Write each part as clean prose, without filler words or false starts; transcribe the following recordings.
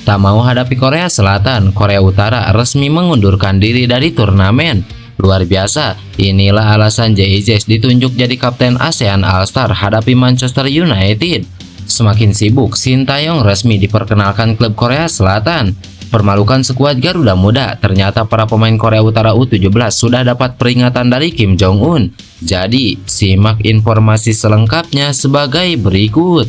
Tak mau hadapi Korea Selatan, Korea Utara resmi mengundurkan diri dari turnamen. Luar biasa, inilah alasan JIJS ditunjuk jadi kapten ASEAN All-Star hadapi Manchester United. Semakin sibuk, Shin Tae-yong resmi diperkenalkan klub Korea Selatan. Permalukan skuad Garuda Muda, ternyata para pemain Korea Utara U17 sudah dapat peringatan dari Kim Jong-un. Jadi, simak informasi selengkapnya sebagai berikut.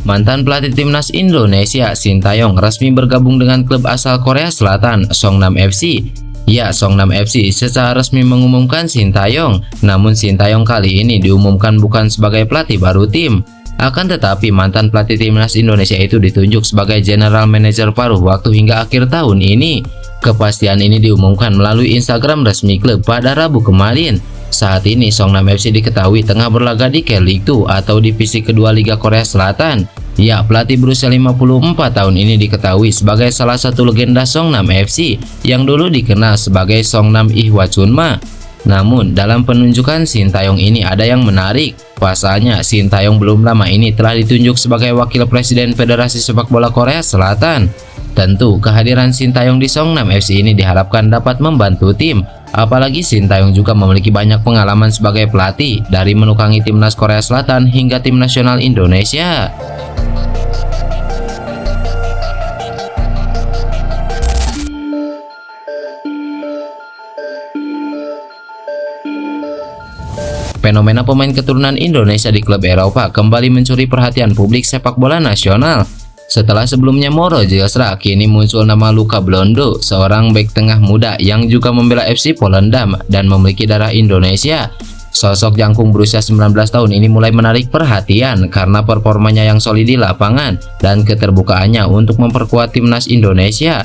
Mantan pelatih timnas Indonesia Shin Tae-yong resmi bergabung dengan klub asal Korea Selatan, Songnam FC. Ya, Songnam FC secara resmi mengumumkan Shin Tae-yong. Namun Shin Tae-yong kali ini diumumkan bukan sebagai pelatih baru tim. Akan tetapi mantan pelatih timnas Indonesia itu ditunjuk sebagai general manager paruh waktu hingga akhir tahun ini. Kepastian ini diumumkan melalui Instagram resmi klub pada Rabu kemarin. Saat ini Songnam FC diketahui tengah berlaga di K-League 2 atau divisi kedua Liga Korea Selatan. Ya, pelatih berusia 54 tahun ini diketahui sebagai salah satu legenda Songnam FC yang dulu dikenal sebagai Songnam Ihwachunma. Namun, dalam penunjukan Shin Tae-yong ini ada yang menarik. Pasalnya, Shin Tae-yong belum lama ini telah ditunjuk sebagai Wakil Presiden Federasi Sepak Bola Korea Selatan. Tentu, kehadiran Shin Tae-yong di Songnam FC ini diharapkan dapat membantu tim. Apalagi Shin Tae-yong juga memiliki banyak pengalaman sebagai pelatih, dari menukangi timnas Korea Selatan hingga tim nasional Indonesia. Fenomena pemain keturunan Indonesia di klub Eropa kembali mencuri perhatian publik sepak bola nasional. Setelah sebelumnya Moro Djilstra, kini muncul nama Luka Blondo, seorang bek tengah muda yang juga membela FC Volendam dan memiliki darah Indonesia. Sosok jangkung berusia 19 tahun ini mulai menarik perhatian karena performanya yang solid di lapangan dan keterbukaannya untuk memperkuat timnas Indonesia.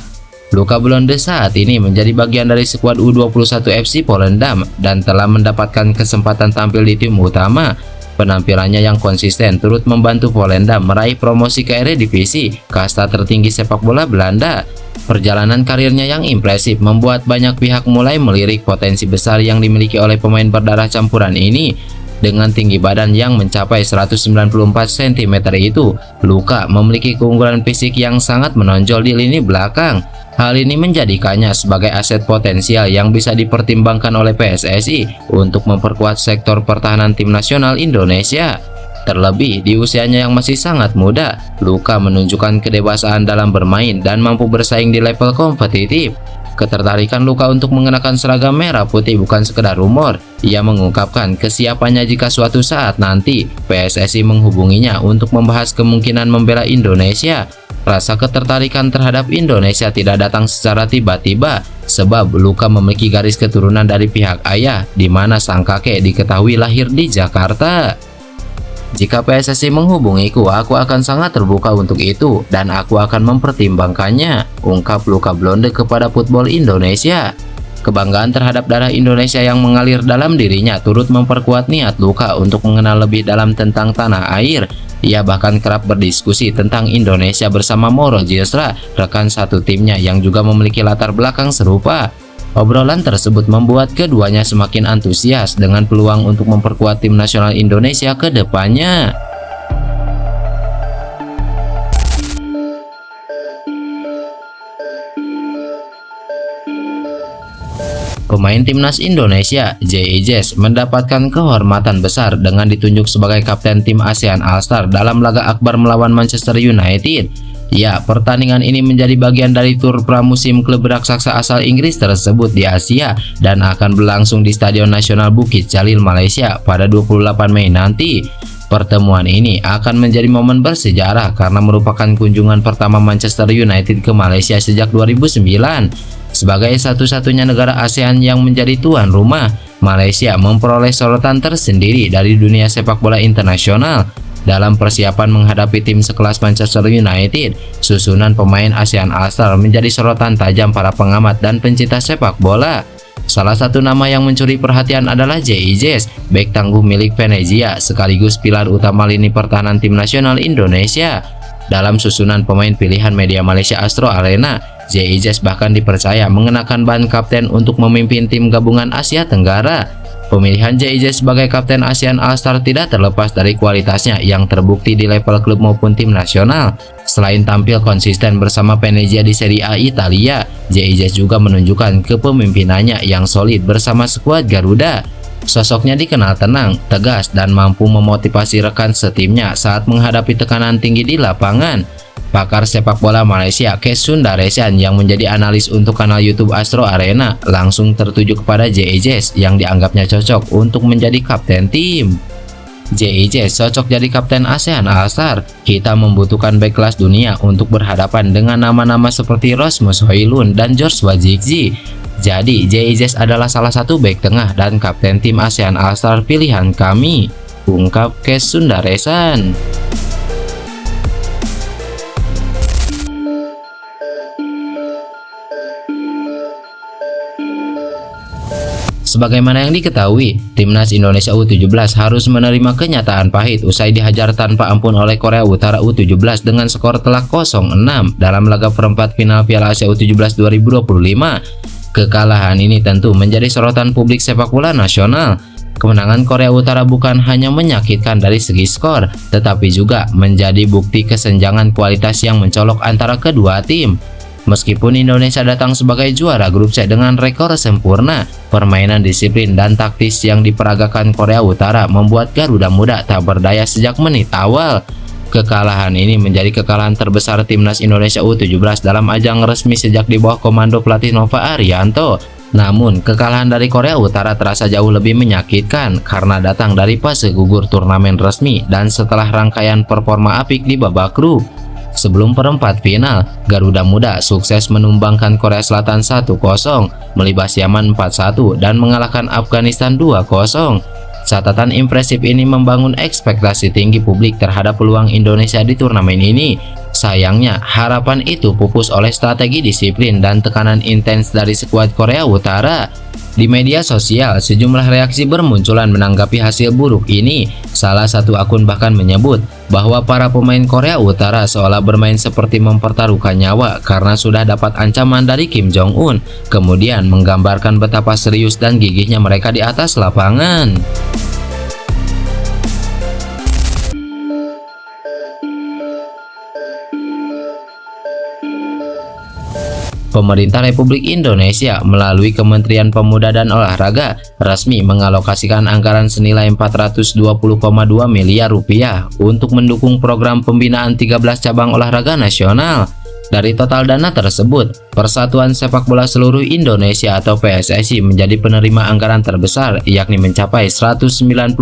Luka Blondo saat ini menjadi bagian dari skuad U21 FC Volendam dan telah mendapatkan kesempatan tampil di tim utama. Penampilannya yang konsisten turut membantu Volendam meraih promosi ke Eredivisie, kasta tertinggi sepak bola Belanda. Perjalanan karirnya yang impresif membuat banyak pihak mulai melirik potensi besar yang dimiliki oleh pemain berdarah campuran ini. Dengan tinggi badan yang mencapai 194 cm itu, Luka memiliki keunggulan fisik yang sangat menonjol di lini belakang. Hal ini menjadikannya sebagai aset potensial yang bisa dipertimbangkan oleh PSSI untuk memperkuat sektor pertahanan tim nasional Indonesia. Terlebih di usianya yang masih sangat muda, Luka menunjukkan kedewasaan dalam bermain dan mampu bersaing di level kompetitif. Ketertarikan Luka untuk mengenakan seragam merah putih bukan sekedar rumor. Ia mengungkapkan kesiapannya jika suatu saat nanti PSSI menghubunginya untuk membahas kemungkinan membela Indonesia. Rasa ketertarikan terhadap Indonesia tidak datang secara tiba-tiba, sebab Luka memiliki garis keturunan dari pihak ayah, di mana sang kakek diketahui lahir di Jakarta. Jika PSSI menghubungiku, aku akan sangat terbuka untuk itu dan aku akan mempertimbangkannya, ungkap Luka Blondo kepada Football Indonesia. Kebanggaan terhadap darah Indonesia yang mengalir dalam dirinya turut memperkuat niat Luka untuk mengenal lebih dalam tentang tanah air. Ia bahkan kerap berdiskusi tentang Indonesia bersama Moro Djilstra, rekan satu timnya yang juga memiliki latar belakang serupa. Obrolan tersebut membuat keduanya semakin antusias dengan peluang untuk memperkuat tim nasional Indonesia ke depannya. Pemain timnas Indonesia, JIJS, mendapatkan kehormatan besar dengan ditunjuk sebagai kapten tim ASEAN All-Star dalam laga akbar melawan Manchester United. Ya, pertandingan ini menjadi bagian dari tur pramusim klub raksasa asal Inggris tersebut di Asia dan akan berlangsung di Stadion Nasional Bukit Jalil, Malaysia pada 28 Mei nanti. Pertemuan ini akan menjadi momen bersejarah karena merupakan kunjungan pertama Manchester United ke Malaysia sejak 2009. Sebagai satu-satunya negara ASEAN yang menjadi tuan rumah, Malaysia memperoleh sorotan tersendiri dari dunia sepak bola internasional. Dalam persiapan menghadapi tim sekelas Manchester United, susunan pemain ASEAN All-Star menjadi sorotan tajam para pengamat dan pencinta sepak bola. Salah satu nama yang mencuri perhatian adalah JIJS, bek tangguh milik Venezia, sekaligus pilar utama lini pertahanan tim nasional Indonesia. Dalam susunan pemain pilihan media Malaysia Astro Arena, JIJS bahkan dipercaya mengenakan ban kapten untuk memimpin tim gabungan Asia Tenggara. Pemilihan JIJS sebagai kapten ASEAN All-Star tidak terlepas dari kualitasnya yang terbukti di level klub maupun tim nasional. Selain tampil konsisten bersama Venezia di Serie A Italia, JIJS juga menunjukkan kepemimpinannya yang solid bersama skuad Garuda. Sosoknya dikenal tenang, tegas, dan mampu memotivasi rekan setimnya saat menghadapi tekanan tinggi di lapangan. Pakar sepak bola Malaysia Kes Sundaresan yang menjadi analis untuk kanal YouTube Astro Arena langsung tertuju kepada JIJS yang dianggapnya cocok untuk menjadi kapten tim. JIJS cocok jadi kapten ASEAN All-Star. Kita membutuhkan bek kelas dunia untuk berhadapan dengan nama-nama seperti Rasmus Højlund dan Joshua Zirkzee. Jadi JIJS adalah salah satu bek tengah dan kapten tim ASEAN All-Star pilihan kami, ungkap Kes Sundaresan. Sebagaimana yang diketahui, timnas Indonesia U17 harus menerima kenyataan pahit usai dihajar tanpa ampun oleh Korea Utara U17 dengan skor telak 0-6 dalam laga perempat final Piala Asia U17 2025. Kekalahan ini tentu menjadi sorotan publik sepak bola nasional. Kemenangan Korea Utara bukan hanya menyakitkan dari segi skor, tetapi juga menjadi bukti kesenjangan kualitas yang mencolok antara kedua tim. Meskipun Indonesia datang sebagai juara grup C dengan rekor sempurna, permainan disiplin dan taktis yang diperagakan Korea Utara membuat Garuda Muda tak berdaya sejak menit awal. Kekalahan ini menjadi kekalahan terbesar timnas Indonesia U17 dalam ajang resmi sejak di bawah komando pelatih Nova Arianto. Namun, kekalahan dari Korea Utara terasa jauh lebih menyakitkan karena datang dari fase gugur turnamen resmi dan setelah rangkaian performa apik di babak grup. Sebelum perempat final, Garuda Muda sukses menumbangkan Korea Selatan 1-0, melibas Yaman 4-1, dan mengalahkan Afghanistan 2-0. Catatan impresif ini membangun ekspektasi tinggi publik terhadap peluang Indonesia di turnamen ini. Sayangnya, harapan itu pupus oleh strategi disiplin dan tekanan intens dari skuad Korea Utara. Di media sosial, sejumlah reaksi bermunculan menanggapi hasil buruk ini. Salah satu akun bahkan menyebut bahwa para pemain Korea Utara seolah bermain seperti mempertaruhkan nyawa karena sudah dapat ancaman dari Kim Jong-un, kemudian menggambarkan betapa serius dan gigihnya mereka di atas lapangan. Pemerintah Republik Indonesia melalui Kementerian Pemuda dan Olahraga resmi mengalokasikan anggaran senilai 420,2 miliar rupiah untuk mendukung program pembinaan 13 cabang olahraga nasional. Dari total dana tersebut, Persatuan Sepak Bola Seluruh Indonesia atau PSSI menjadi penerima anggaran terbesar, yakni mencapai 199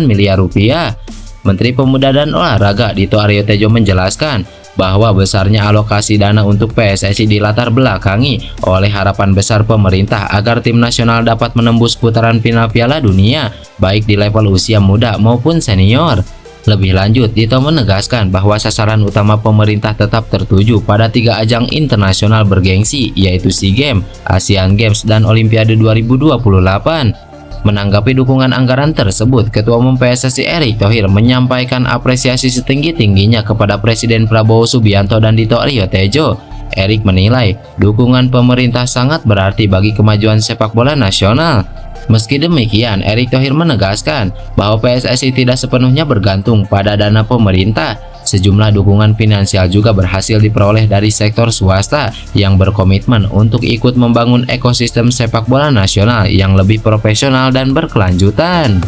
miliar rupiah. Menteri Pemuda dan Olahraga Dito Aryo Tejo menjelaskan bahwa besarnya alokasi dana untuk PSSI dilatar belakangi oleh harapan besar pemerintah agar tim nasional dapat menembus putaran final Piala Dunia, baik di level usia muda maupun senior. Lebih lanjut, Dito menegaskan bahwa sasaran utama pemerintah tetap tertuju pada 3 ajang internasional bergengsi, yaitu SEA Games, Asian Games, dan Olimpiade 2028. Menanggapi dukungan anggaran tersebut, Ketua Umum PSSI Erick Thohir menyampaikan apresiasi setinggi-tingginya kepada Presiden Prabowo Subianto dan Dito Aryo Tejo. Erick menilai dukungan pemerintah sangat berarti bagi kemajuan sepak bola nasional. Meski demikian, Erick Thohir menegaskan bahwa PSSI tidak sepenuhnya bergantung pada dana pemerintah. Sejumlah dukungan finansial juga berhasil diperoleh dari sektor swasta yang berkomitmen untuk ikut membangun ekosistem sepak bola nasional yang lebih profesional dan berkelanjutan.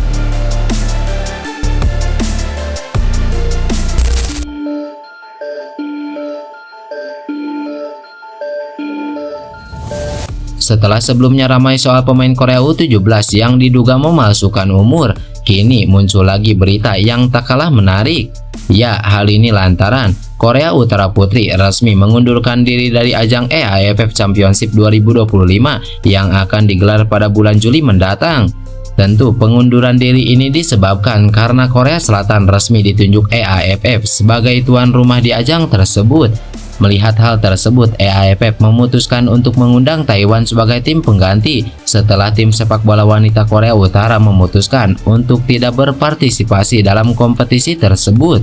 Setelah sebelumnya ramai soal pemain Korea U17 yang diduga memalsukan umur, kini muncul lagi berita yang tak kalah menarik. Ya, hal ini lantaran Korea Utara Putri resmi mengundurkan diri dari ajang AFF Championship 2025 yang akan digelar pada bulan Juli mendatang. Tentu pengunduran diri ini disebabkan karena Korea Selatan resmi ditunjuk AFF sebagai tuan rumah di ajang tersebut. Melihat hal tersebut, AFF memutuskan untuk mengundang Taiwan sebagai tim pengganti setelah tim sepak bola wanita Korea Utara memutuskan untuk tidak berpartisipasi dalam kompetisi tersebut.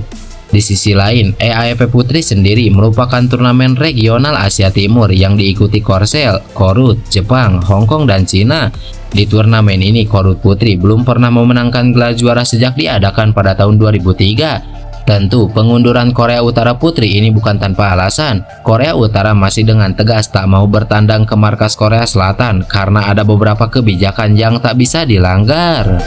Di sisi lain, AFF Putri sendiri merupakan turnamen regional Asia Timur yang diikuti Korsel, Korut, Jepang, Hong Kong, dan Cina. Di turnamen ini, Korut Putri belum pernah memenangkan gelar juara sejak diadakan pada tahun 2003. Tentu, pengunduran Korea Utara Putri ini bukan tanpa alasan. Korea Utara masih dengan tegas tak mau bertandang ke markas Korea Selatan karena ada beberapa kebijakan yang tak bisa dilanggar.